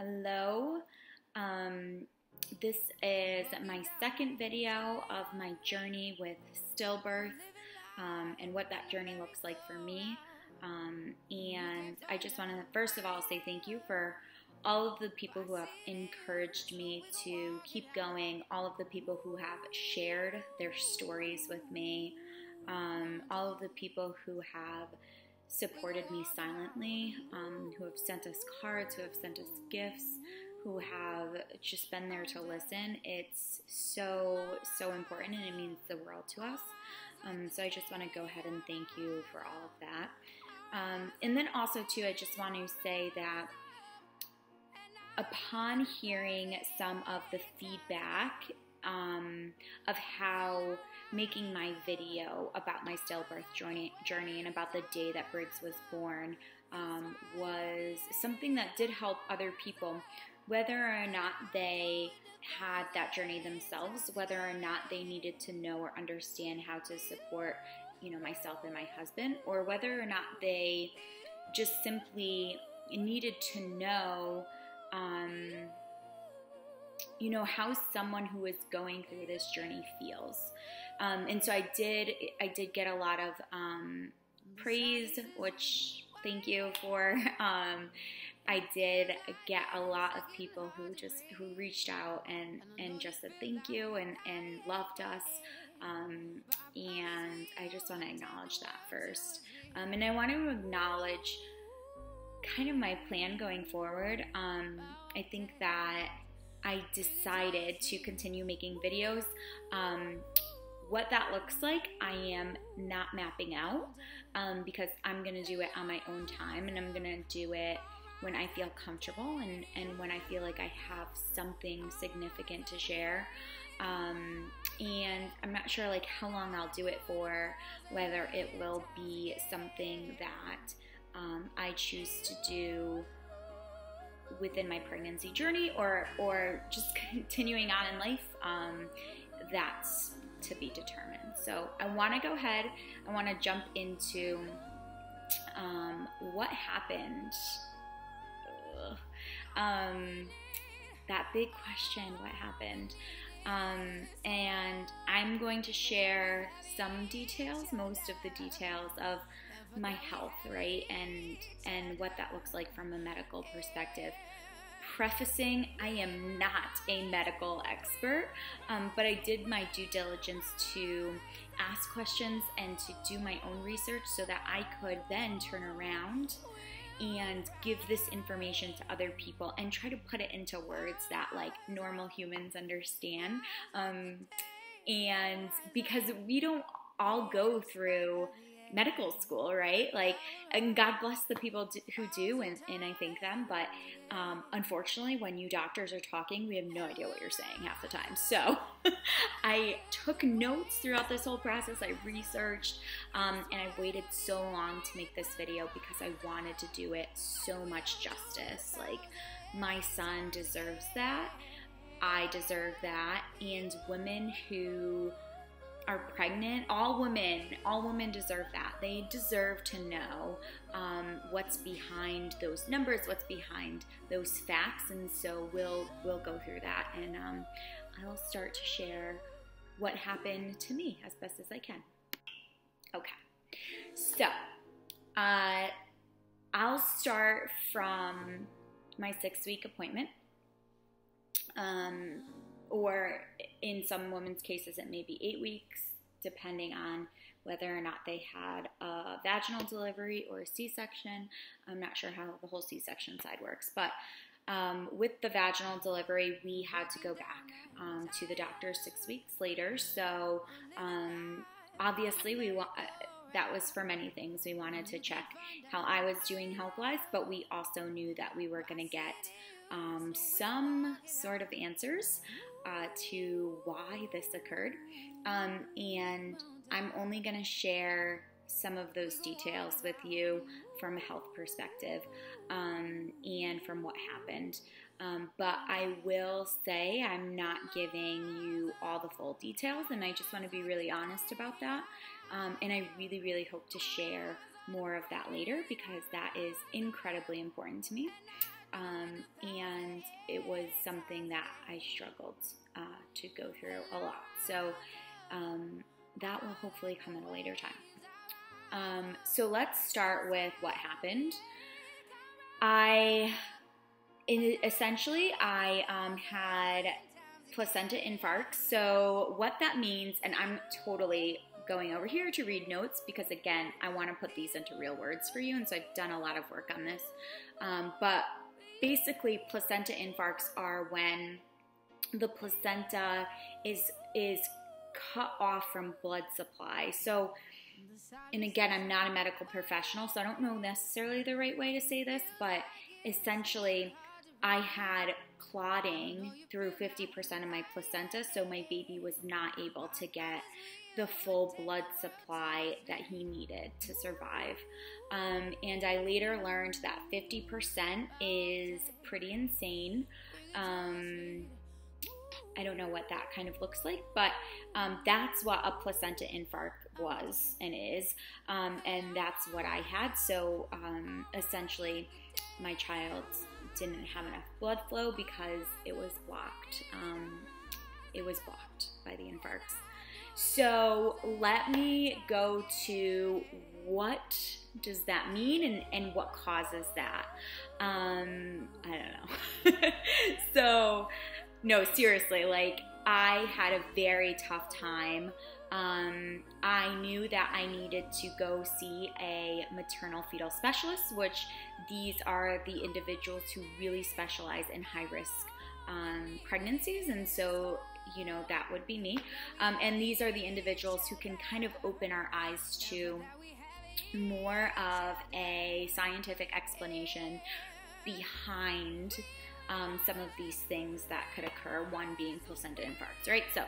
Hello. This is my second video of my journey with stillbirth and what that journey looks like for me. And I just want to first of all say thank you for all of the people who have encouraged me to keep going, all of the people who have shared their stories with me, all of the people who have supported me silently, who have sent us cards, who have sent us gifts, who have just been there to listen. It's so important, and it means the world to us. So I just want to go ahead and thank you for all of that. And then also too, I just want to say that upon hearing some of the feedback of how making my video about my stillbirth journey and about the day that Briggs was born was something that did help other people, whether or not they had that journey themselves, whether or not they needed to know or understand how to support, myself and my husband, or whether or not they just simply needed to know how someone who is going through this journey feels. And so I did get a lot of praise, which thank you for. I did get a lot of people who reached out and just said thank you and loved us. And I just want to acknowledge that first. And I want to acknowledge kind of my plan going forward. I think that I decided to continue making videos. What that looks like, I am not mapping out because I'm going to do it on my own time, and I'm going to do it when I feel comfortable and when I feel like I have something significant to share. And I'm not sure how long I'll do it for, whether it will be something that I choose to do within my pregnancy journey or just continuing on in life. That's to be determined. So I want to go ahead, I want to jump into what happened. That big question, what happened? And I'm going to share some details, most of the details of my health, right? And what that looks like from a medical perspective. Prefacing, I am not a medical expert, but I did my due diligence to ask questions and to do my own research so that I could then turn around and give this information to other people and try to put it into words that normal humans understand. And because we don't all go through medical school, right? And God bless the people who do, and I thank them, but unfortunately when you doctors are talking, we have no idea what you're saying half the time. So I took notes throughout this whole process. I researched, and I waited so long to make this video because I wanted to do it so much justice. My son deserves that. I deserve that. And women who are pregnant, all women deserve that. They deserve to know what's behind those numbers, what's behind those facts, and so we'll go through that, and I'll start to share what happened to me as best as I can. Okay, so I'll start from my 6-week appointment. Or in some women's cases, it may be 8 weeks, depending on whether or not they had a vaginal delivery or a C-section. I'm not sure how the whole C-section side works, but with the vaginal delivery, we had to go back to the doctor 6 weeks later. So obviously, that was for many things. We wanted to check how I was doing health-wise, but we also knew that we were going to get some sort of answers to why this occurred, and I'm only going to share some of those details with you from a health perspective and from what happened, but I will say I'm not giving you all the full details, and I just want to be really honest about that, and I really hope to share more of that later because that is incredibly important to me. and it was something that I struggled to go through a lot. So that will hopefully come at a later time. So let's start with what happened. Essentially, I had placenta infarcts. So what that means, and I'm totally going over here to read notes because, again, I want to put these into real words for you, and so I've done a lot of work on this. But basically, placenta infarcts are when the placenta is cut off from blood supply. So, and again, I'm not a medical professional, so I don't know necessarily the right way to say this, but essentially, I had clotting through 50% of my placenta, so my baby was not able to get the full blood supply that he needed to survive. And I later learned that 50% is pretty insane. I don't know what that kind of looks like, but that's what a placenta infarct was and is, and that's what I had. So essentially, my child didn't have enough blood flow because it was blocked. It was blocked by the infarcts. So let me go to what does that mean and what causes that. I don't know. So, no, seriously, like I had a very tough time. I knew that I needed to go see a maternal fetal specialist, which these are the individuals who really specialize in high-risk pregnancies, and so, you know, that would be me. And these are the individuals who can kind of open our eyes to more of a scientific explanation behind some of these things that could occur, one being placenta infarcts, right? So,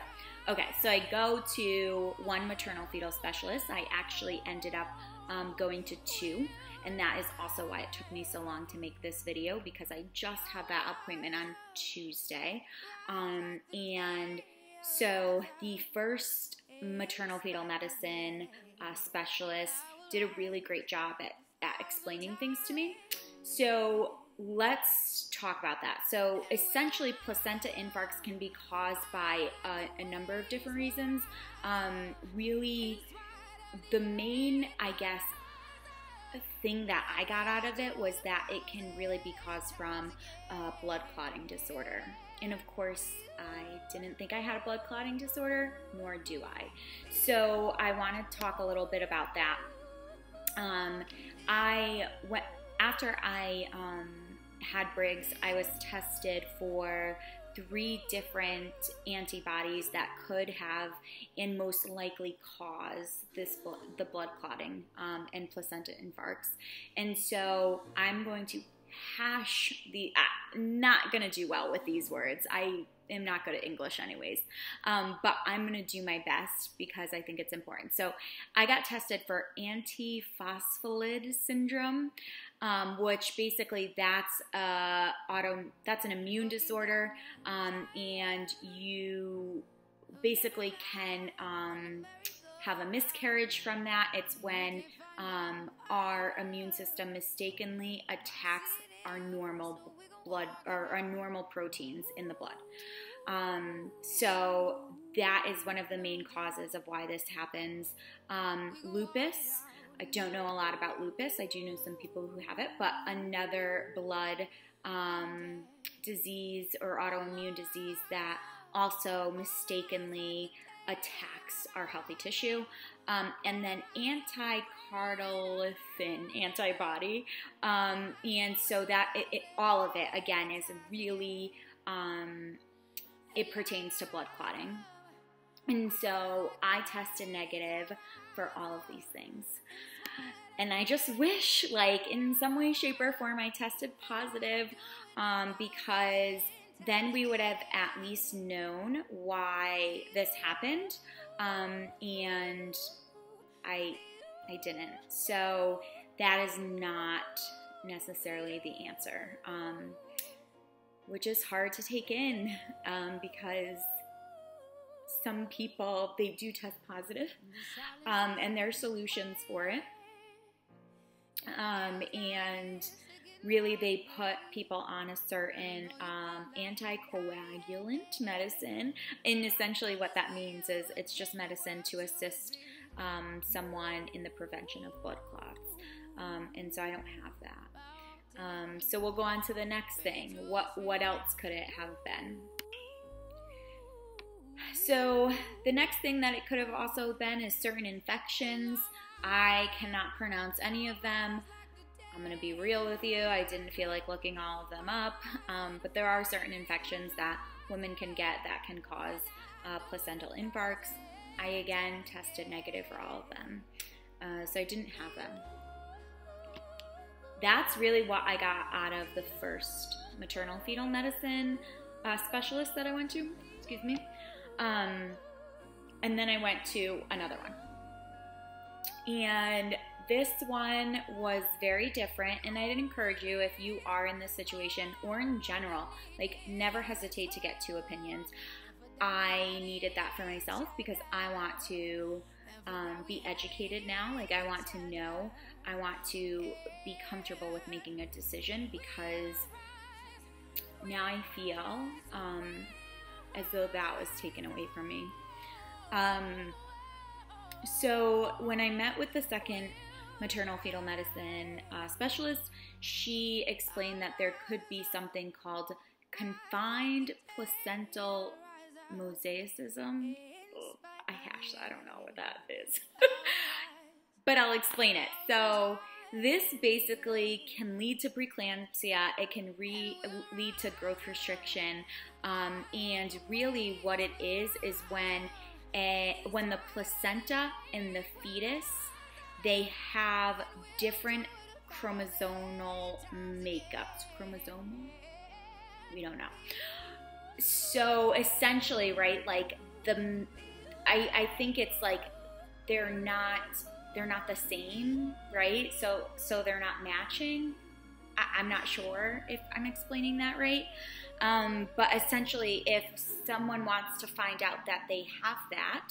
okay, so I go to one maternal fetal specialist. I actually ended up going to two, and that is also why it took me so long to make this video, because I just had that appointment on Tuesday. And so the first maternal fetal medicine specialist did a really great job at explaining things to me. So let's talk about that. So essentially, placenta infarcts can be caused by a number of different reasons. Really, the main, I guess, thing that I got out of it was that it can really be caused from blood clotting disorder. And of course, I didn't think I had a blood clotting disorder, nor do I. So I want to talk a little bit about that. After I had Briggs, I was tested for 3 different antibodies that could have and most likely cause the blood clotting and placenta infarcts. And so I'm going to not going to do well with these words. I am not good at English anyways, but I'm going to do my best because I think it's important. So I got tested for antiphospholipid syndrome, which basically that's an immune disorder, and you basically can have a miscarriage from that. It's when our immune system mistakenly attacks our normal blood or our normal proteins in the blood. So that is one of the main causes of why this happens. Lupus. I don't know a lot about lupus. I do know some people who have it, but another blood disease or autoimmune disease that also mistakenly attacks our healthy tissue. And then anti-cardiolipin antibody. And so that all of it, again, is really, it pertains to blood clotting. And so I tested negative for all of these things. And I just wish, like, in some way, shape, or form, I tested positive, because then we would have at least known why this happened, and I didn't. So that is not necessarily the answer, which is hard to take in, because some people, they do test positive, and there are solutions for it. And really they put people on a certain anticoagulant medicine, and essentially what that means is it's just medicine to assist someone in the prevention of blood clots, and so I don't have that. So we'll go on to the next thing. What else could it have been? So the next thing that it could have also been is certain infections. I cannot pronounce any of them. I'm going to be real with you. I didn't feel like looking all of them up, but there are certain infections that women can get that can cause placental infarcts. I, again, tested negative for all of them, so I didn't have them. That's really what I got out of the first maternal fetal medicine specialist that I went to, excuse me. And then I went to another one. And this one was very different, and I'd encourage you, if you are in this situation or in general, like, never hesitate to get two opinions. I needed that for myself because I want to be educated now. Like, I want to know, I want to be comfortable with making a decision, because now I feel as though that was taken away from me. So when I met with the second maternal fetal medicine specialist, she explained that there could be something called confined placental mosaicism. I don't know what that is, but I'll explain it. So this basically can lead to preeclampsia. It can lead to growth restriction, and really what it is when the placenta and the fetus, they have different chromosomal makeups. Chromosomal? We don't know. So essentially, right, like I think it's like they're not the same, right? So they're not matching. I'm not sure if I'm explaining that right. But essentially, if someone wants to find out that they have that,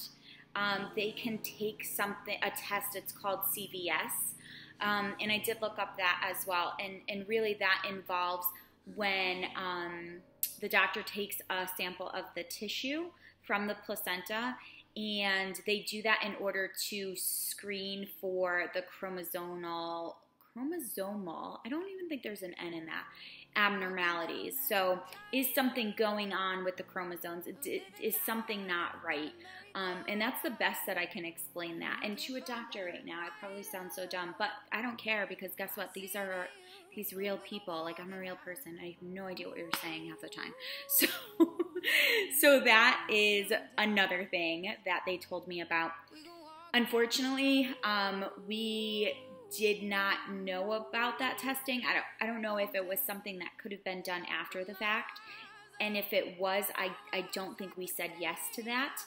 they can take a test. It's called CVS. And I did look up that as well. And really that involves when the doctor takes a sample of the tissue from the placenta, and they do that in order to screen for the chromosomal, I don't even think there's an N in that, abnormalities. So is something going on with the chromosomes? Is something not right? And that's the best that I can explain that. And to a doctor right now, I probably sound so dumb, but I don't care, because guess what? These are real people. Like, I'm a real person. I have no idea what you're saying half the time. So that is another thing that they told me about. Unfortunately, we did not know about that testing. I don't know if it was something that could have been done after the fact. And if it was, I don't think we said yes to that.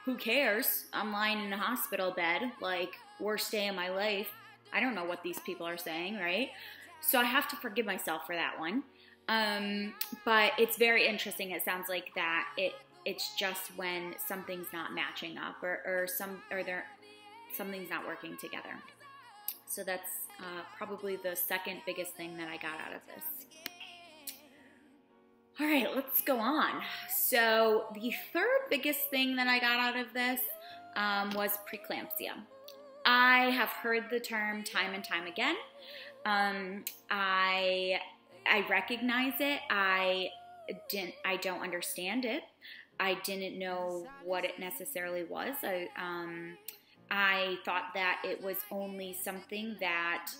Who cares? I'm lying in a hospital bed, like, worst day of my life. I don't know what these people are saying, right? So I have to forgive myself for that one. But it's very interesting. It sounds like that it's just when something's not matching up, or something's not working together. So that's probably the second biggest thing that I got out of this. All right, let's go on. So the third biggest thing that I got out of this was preeclampsia. I have heard the term time and time again. I recognize it. I don't understand it. I didn't know what it necessarily was. I thought that it was only something that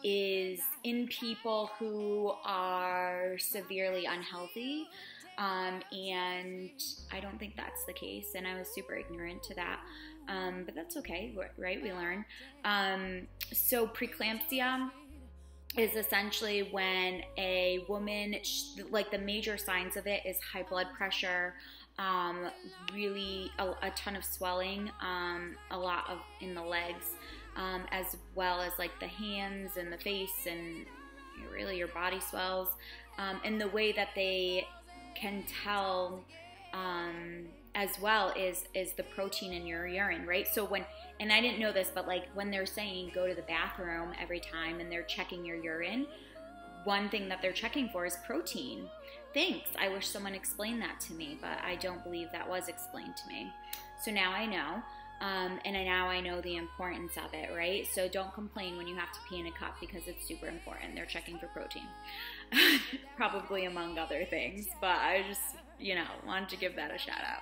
is in people who are severely unhealthy, and I don't think that's the case, and I was super ignorant to that, but that's okay, right? We learn. So preeclampsia is essentially when a woman, like, the major signs of it is high blood pressure, really a ton of swelling, a lot of in the legs, as well as like the hands and the face, and really your body swells. And the way that they can tell as well is the protein in your urine, right? So and I didn't know this, but like when they're saying go to the bathroom every time and they're checking your urine, one thing that they're checking for is protein. Thanks. I wish someone explained that to me, but I don't believe that was explained to me. So now I know. And now I know the importance of it, right? So don't complain when you have to pee in a cup because it's super important. They're checking for protein, probably among other things, but I just, wanted to give that a shout out.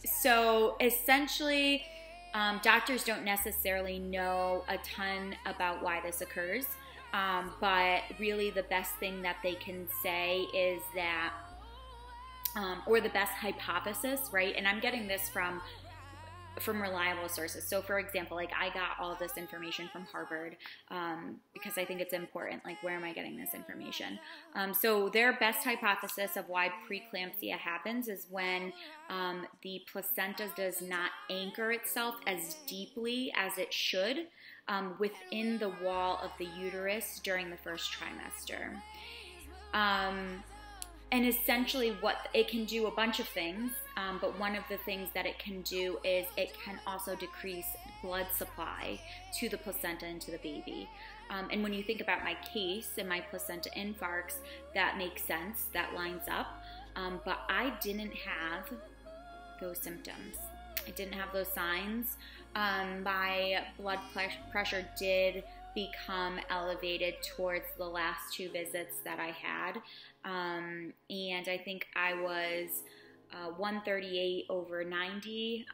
So essentially, doctors don't necessarily know a ton about why this occurs, but really the best thing that they can say is that, or the best hypothesis, right? And I'm getting this from reliable sources. So for example, like I got all this information from Harvard because I think it's important, like where am I getting this information? So their best hypothesis of why preeclampsia happens is when the placenta does not anchor itself as deeply as it should within the wall of the uterus during the first trimester. And essentially what it can do a bunch of things, but one of the things that it can do is it can also decrease blood supply to the placenta and to the baby. And when you think about my case and my placenta infarcts, that makes sense, that lines up. But I didn't have those symptoms. I didn't have those signs. My blood pressure did become elevated towards the last 2 visits that I had. And I think I was 138/90,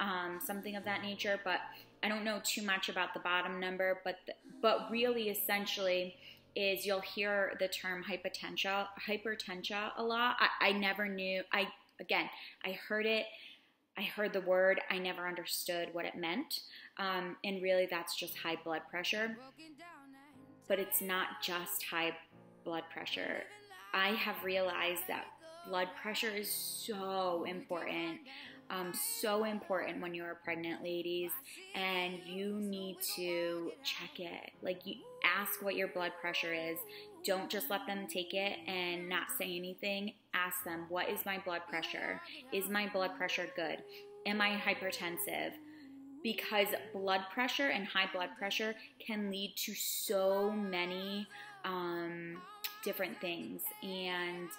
something of that nature, but I don't know too much about the bottom number, but really essentially is you'll hear the term hypertension a lot. I never knew, I heard it, I heard the word, I never understood what it meant, and really that's just high blood pressure, but it's not just high blood pressure. I have realized that blood pressure is so important when you're pregnant, ladies, and you need to check it. Like, you ask what your blood pressure is. Don't just let them take it and not say anything. Ask them, what is my blood pressure? Is my blood pressure good? Am I hypertensive? Because blood pressure and high blood pressure can lead to so many different things, and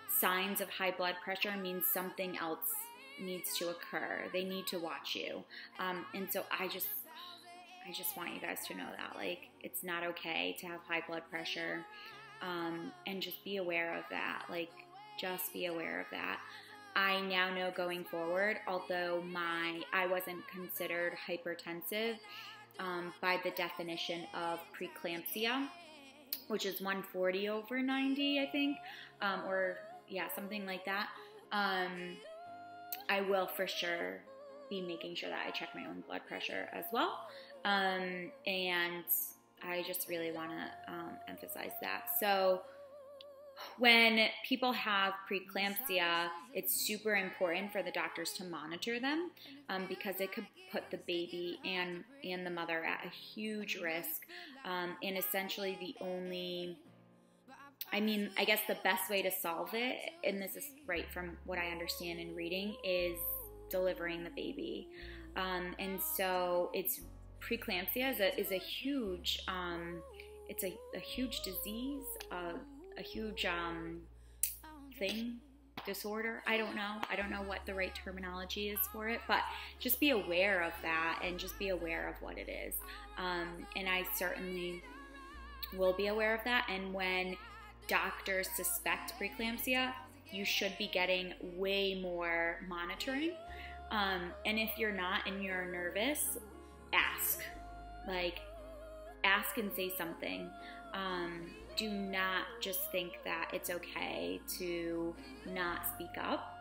signs of high blood pressure means something else needs to occur. They need to watch you, and so I just want you guys to know that, like, it's not okay to have high blood pressure, and just be aware of that. Like, just be aware of that. I now know going forward, although I wasn't considered hypertensive by the definition of preeclampsia, which is 140/90, I think, or yeah, something like that. I will for sure be making sure that I check my own blood pressure as well, and I just really want to emphasize that. So when people have preeclampsia, it's super important for the doctors to monitor them, because it could put the baby and the mother at a huge risk. And essentially I guess the best way to solve it, and this is right from what I understand in reading, is delivering the baby. And so preeclampsia is a huge, it's a huge disease, a huge disorder. I don't know what the right terminology is for it, but just be aware of that and just be aware of what it is. And I certainly will be aware of that. And when doctors suspect preeclampsia, you should be getting way more monitoring. And if you're not and you're nervous, ask and say something. Do not just think that it's okay to not speak up,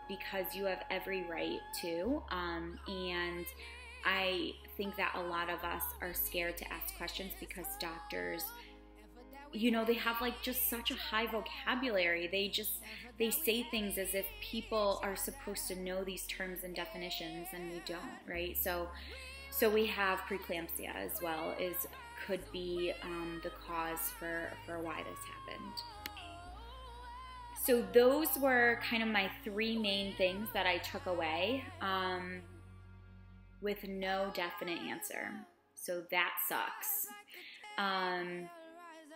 because you have every right to. And I think that a lot of us are scared to ask questions because doctors, they have like just such a high vocabulary. They say things as if people are supposed to know these terms and definitions, and we don't, right? So we have preeclampsia as well, could be the cause for why this happened. So those were kind of my three main things that I took away, with no definite answer. So that sucks.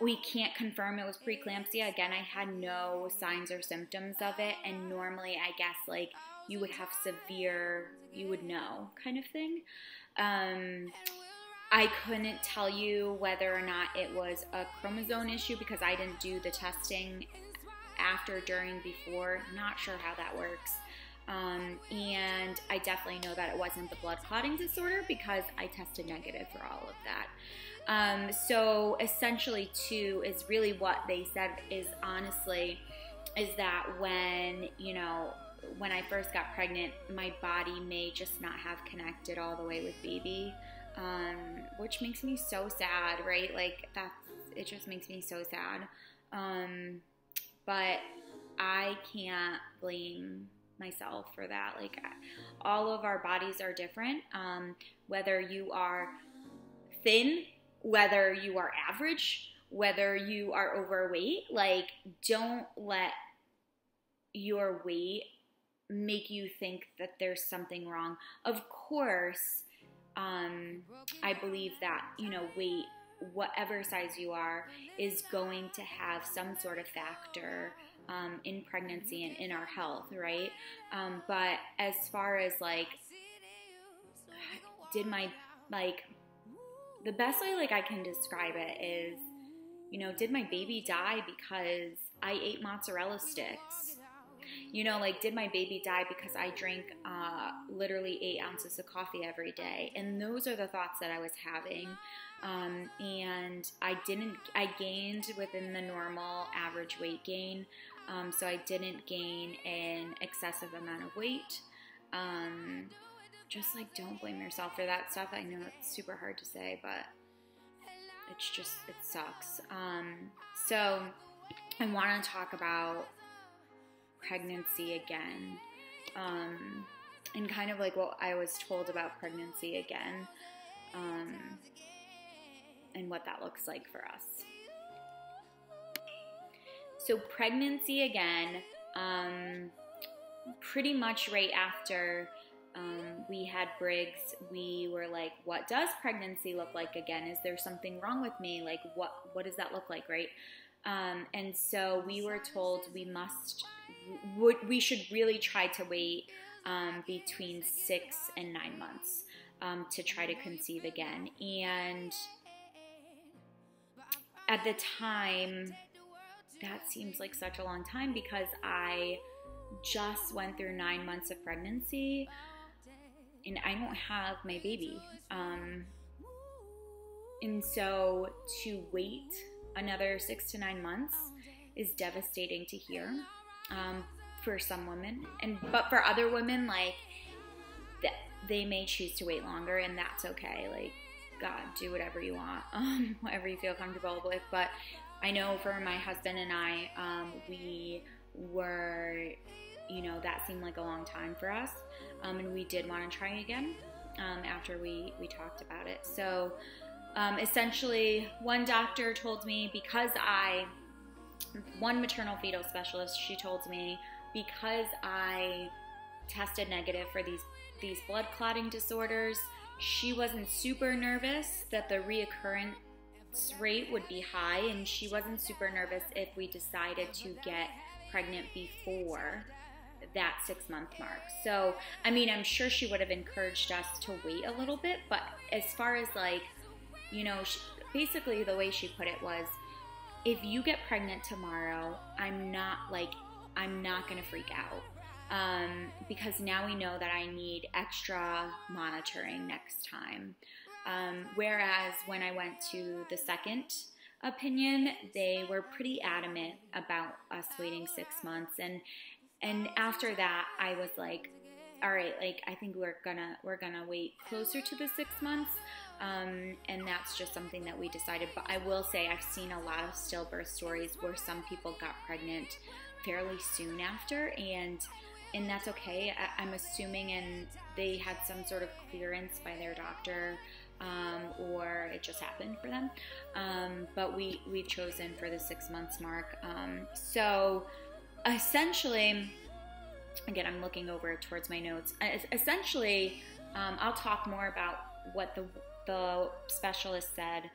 We can't confirm it was preeclampsia. Again, I had no signs or symptoms of it, and normally I guess like you would have severe, you would know kind of thing. I couldn't tell you whether or not it was a chromosome issue because I didn't do the testing after, during, before. Not sure how that works. And I definitely know that it wasn't the blood clotting disorder because I tested negative for all of that. So essentially too is really what they said is honestly is that when, you know, when I first got pregnant, my body may just not have connected all the way with baby, which makes me so sad, right? Like it just makes me so sad. But I can't blame myself for that. Like all of our bodies are different. Whether you are thin, whether you are average, whether you are overweight, like don't let your weight make you think that there's something wrong. Of course, I believe that, you know, weight, whatever size you are, is going to have some sort of factor in pregnancy and in our health, right? But as far as like, the best way like I can describe it is, you know, did my baby die because I ate mozzarella sticks? You know, like, did my baby die because I drank literally 8 ounces of coffee every day? And those are the thoughts that I was having. And I gained within the normal average weight gain. So I didn't gain an excessive amount of weight. Just like, don't blame yourself for that stuff. I know it's super hard to say, but it's just, it sucks. So I want to talk about pregnancy again, and kind of like what I was told about pregnancy again, and what that looks like for us. So pregnancy again, pretty much right after we had Briggs, we were like, what does pregnancy look like again? Is there something wrong with me? Like, what does that look like, right? And so we were told we should really try to wait between 6 and 9 months to try to conceive again. And at the time, that seems like such a long time because I just went through 9 months of pregnancy and I don't have my baby. And so to wait another 6 to 9 months is devastating to hear, for some women, but for other women, like, they may choose to wait longer, and that's okay. Like, God, do whatever you want, whatever you feel comfortable with. But I know for my husband and I, we were, you know, that seemed like a long time for us, and we did want to try again after we talked about it. So essentially, one doctor told me, one maternal fetal specialist, she told me, because I tested negative for these blood clotting disorders, she wasn't super nervous that the reoccurrence rate would be high, and she wasn't super nervous if we decided to get pregnant before that 6-month mark. So, I mean, I'm sure she would have encouraged us to wait a little bit, but as far as like, you know, basically the way she put it was, if you get pregnant tomorrow, I'm not gonna freak out, because now we know that I need extra monitoring next time. Whereas when I went to the second opinion, they were pretty adamant about us waiting 6 months, and after that, I was like, all right, like, I think we're gonna wait closer to the 6 months, and that's just something that we decided. But I will say I've seen a lot of stillbirth stories where some people got pregnant fairly soon after, and that's okay. I'm assuming, and they had some sort of clearance by their doctor, or it just happened for them. But we've chosen for the 6 months mark. So essentially, again, I'm looking over towards my notes. Essentially, I'll talk more about what the specialist said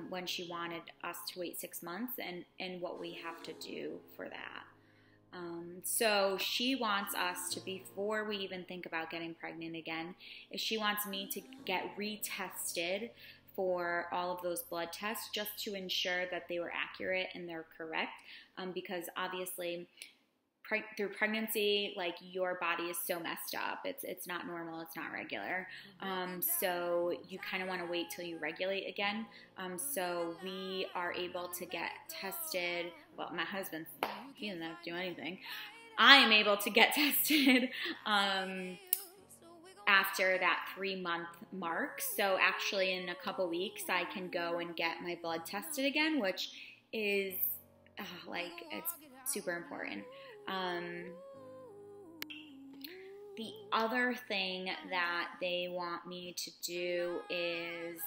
when she wanted us to wait 6 months and what we have to do for that. So she wants us to, before we even think about getting pregnant again, she wants me to get retested for all of those blood tests just to ensure that they were accurate and they're correct, because obviously through pregnancy, like, your body is so messed up. It's not normal. It's not regular. So you kind of want to wait till you regulate again. So we are able to get tested. Well, my husband, he doesn't have to do anything. I am able to get tested after that 3-month mark. So actually in a couple weeks, I can go and get my blood tested again, which is it's super important. The other thing that they want me to do is,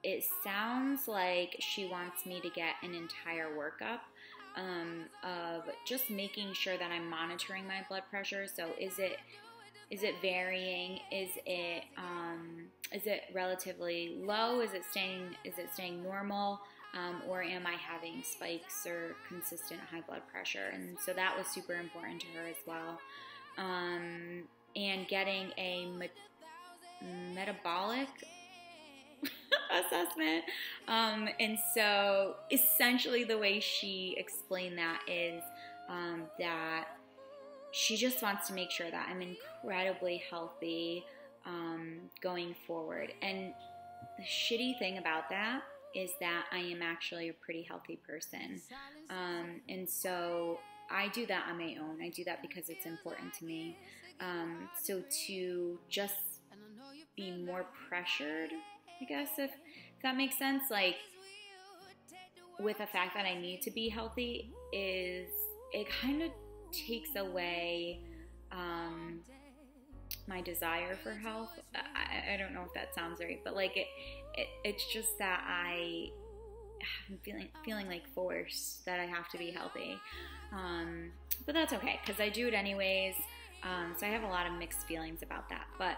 it sounds like she wants me to get an entire workup of just making sure that I'm monitoring my blood pressure. So is it varying? Is it relatively low? Is it staying normal? Or am I having spikes or consistent high blood pressure? And so that was super important to her as well. And getting a metabolic assessment. And so essentially the way she explained that is that she just wants to make sure that I'm incredibly healthy going forward. And the shitty thing about that is that I am actually a pretty healthy person. And so I do that on my own. I do that because it's important to me. So to just be more pressured, I guess, if that makes sense, like, with the fact that I need to be healthy, it kind of takes away my desire for health. I don't know if that sounds right, but like it's just that I'm feeling like forced that I have to be healthy. But that's okay, because I do it anyways. So I have a lot of mixed feelings about that. But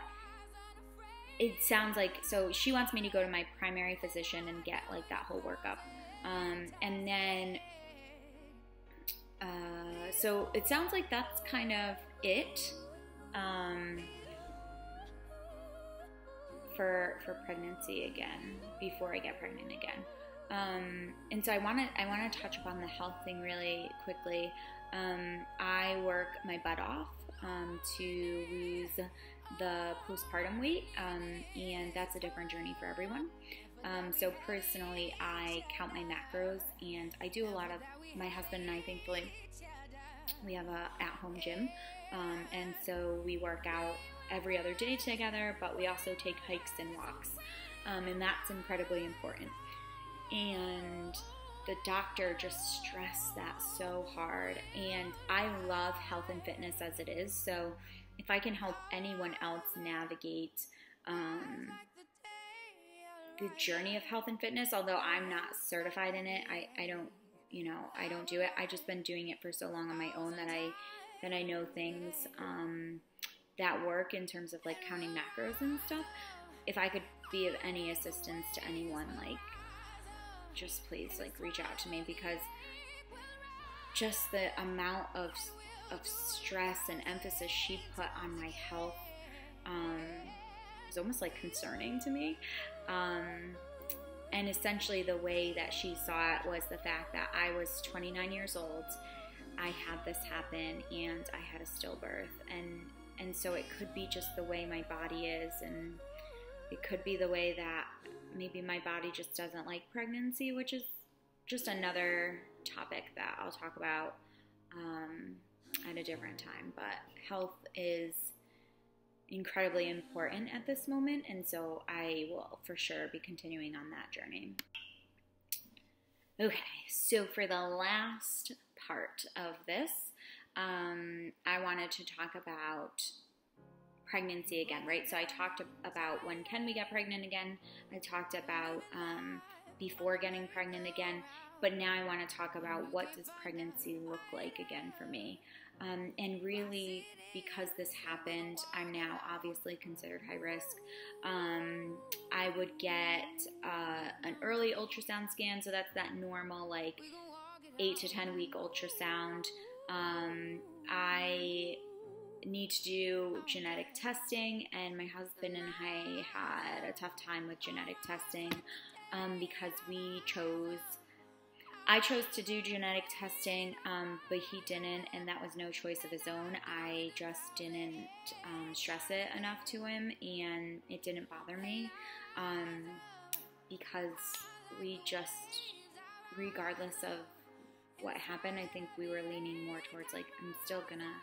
it sounds like, so she wants me to go to my primary physician and get like that whole workup. And then, so it sounds like that's kind of it. For pregnancy again, before I get pregnant again. And so I want to touch upon the health thing really quickly. I work my butt off to lose the postpartum weight, and that's a different journey for everyone. So personally, I count my macros, and I do a lot of, my husband and I, thankfully, we have a at-home gym, and so we work out every other day together, but we also take hikes and walks, and that's incredibly important. And the doctor just stressed that so hard, and I love health and fitness as it is, so if I can help anyone else navigate the journey of health and fitness, although I'm not certified in it, I don't do it. I've just been doing it for so long on my own that I know things that work in terms of like counting macros and stuff. If I could be of any assistance to anyone, like, just please, like, reach out to me, because just the amount of stress and emphasis she put on my health is almost like concerning to me. And essentially the way that she saw it was the fact that I was 29 years old, I had this happen, and I had a stillbirth, and so it could be just the way my body is, and it could be the way that maybe my body just doesn't like pregnancy, which is just another topic that I'll talk about at a different time. But health is incredibly important at this moment, and so I will for sure be continuing on that journey. Okay, so for the last part of this, I wanted to talk about pregnancy again, right? So I talked about when can we get pregnant again. I talked about before getting pregnant again. But now I want to talk about what does pregnancy look like again for me. And really, because this happened, I'm now obviously considered high risk. I would get an early ultrasound scan, so that's that normal like 8 to 10 week ultrasound. I need to do genetic testing, and my husband and I had a tough time with genetic testing because I chose to do genetic testing, but he didn't, and that was no choice of his own. I just didn't stress it enough to him, and it didn't bother me because we just, regardless of what happened, I think we were leaning more towards like, I'm still gonna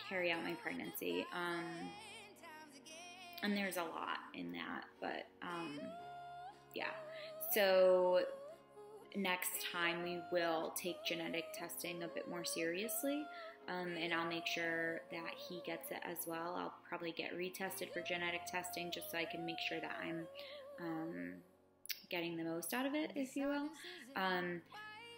carry out my pregnancy. And there's a lot in that, but yeah. So next time we will take genetic testing a bit more seriously, and I'll make sure that he gets it as well. I'll probably get retested for genetic testing just so I can make sure that I'm getting the most out of it, if you will.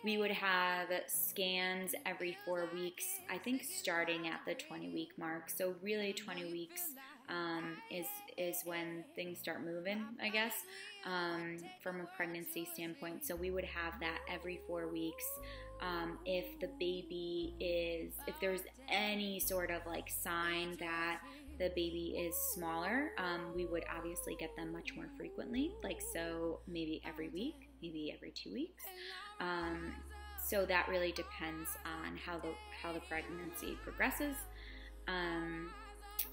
We would have scans every 4 weeks, I think starting at the 20-week mark. So really 20 weeks is when things start moving, I guess, from a pregnancy standpoint. So we would have that every 4 weeks. If there's any sort of like sign that the baby is smaller, we would obviously get them much more frequently, like so maybe every week, maybe every 2 weeks. So that really depends on how the pregnancy progresses.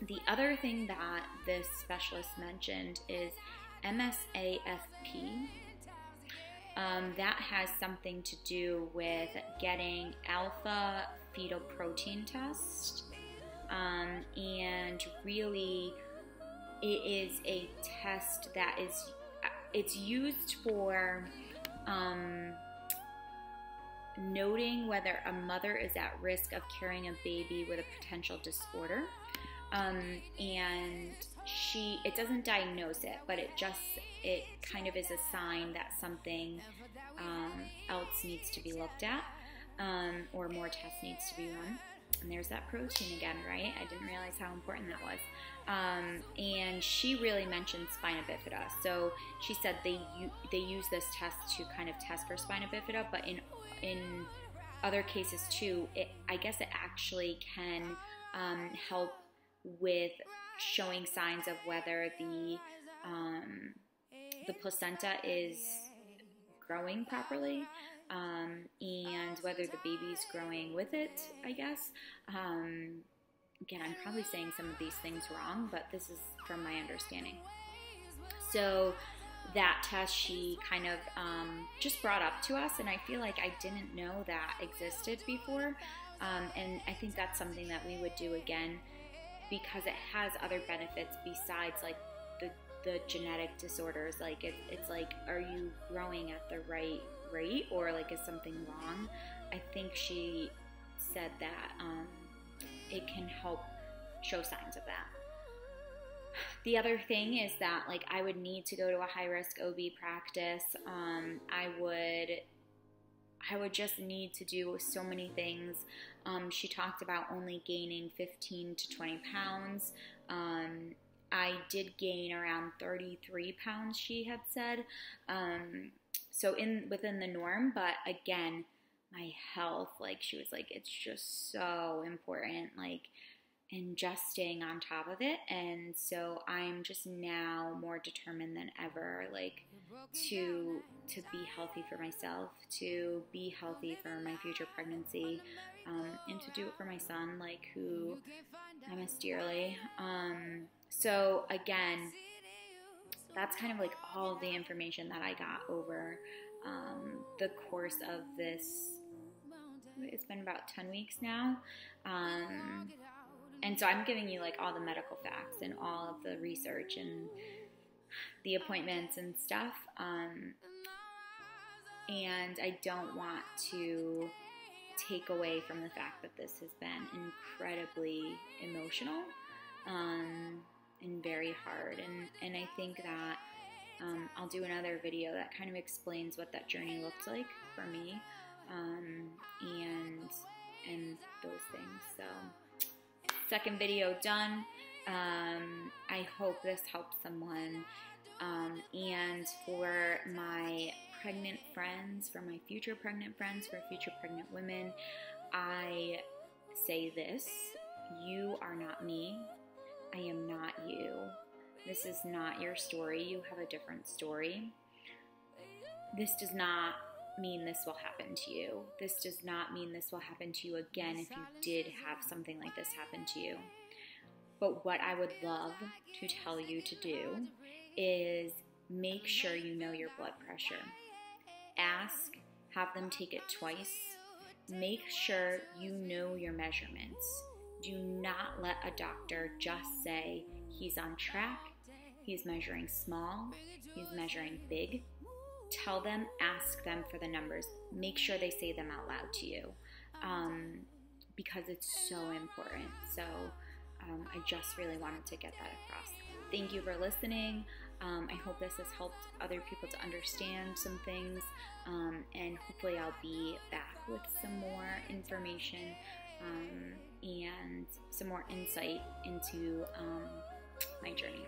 The other thing that this specialist mentioned is MSAFP. That has something to do with getting alpha fetal protein test, and really it is a test that it's used for noting whether a mother is at risk of carrying a baby with a potential disorder. And it doesn't diagnose it, but it kind of is a sign that something else needs to be looked at, or more tests needs to be run. And there's that protein again, right? I didn't realize how important that was. And she really mentioned spina bifida. So she said they use this test to kind of test for spina bifida, but in other cases too, I guess it actually can help with showing signs of whether the placenta is growing properly, and whether the baby's growing with it, I guess. Again, I'm probably saying some of these things wrong, but this is from my understanding. So that test she kind of just brought up to us, and I feel like I didn't know that existed before, and I think that's something that we would do again, because it has other benefits besides like the genetic disorders. Like it's like, are you growing at the right rate, or like is something wrong? I think she said that it can help show signs of that. The other thing is that like I would need to go to a high risk OB practice. I would just need to do so many things. She talked about only gaining 15 to 20 pounds. I did gain around 33 pounds, she had said. So within the norm, but again, my health, like she was like, it's just so important, like, and just staying on top of it. And so I'm just now more determined than ever, like, to be healthy for myself, to be healthy for my future pregnancy, and to do it for my son, like, who I miss dearly. So again, that's kind of like all of the information that I got over the course of this. It's been about 10 weeks now. And so I'm giving you like all the medical facts and all of the research and the appointments and stuff. And I don't want to take away from the fact that this has been incredibly emotional and very hard. And I think that I'll do another video that kind of explains what that journey looked like for me, and those things. So, second video done. I hope this helped someone. And for my pregnant friends, for my future pregnant friends, for future pregnant women, I say this: you are not me. I am not you. This is not your story. You have a different story. This does not mean this will happen to you. This does not mean this will happen to you again if you did have something like this happen to you. But what I would love to tell you to do is make sure you know your blood pressure. Ask, have them take it twice. Make sure you know your measurements. Do not let a doctor just say he's on track, he's measuring small, he's measuring big. Tell them, ask them for the numbers. Make sure they say them out loud to you, because it's so important. So I just really wanted to get that across. Thank you for listening. I hope this has helped other people to understand some things, and hopefully I'll be back with some more information and some more insight into my journey.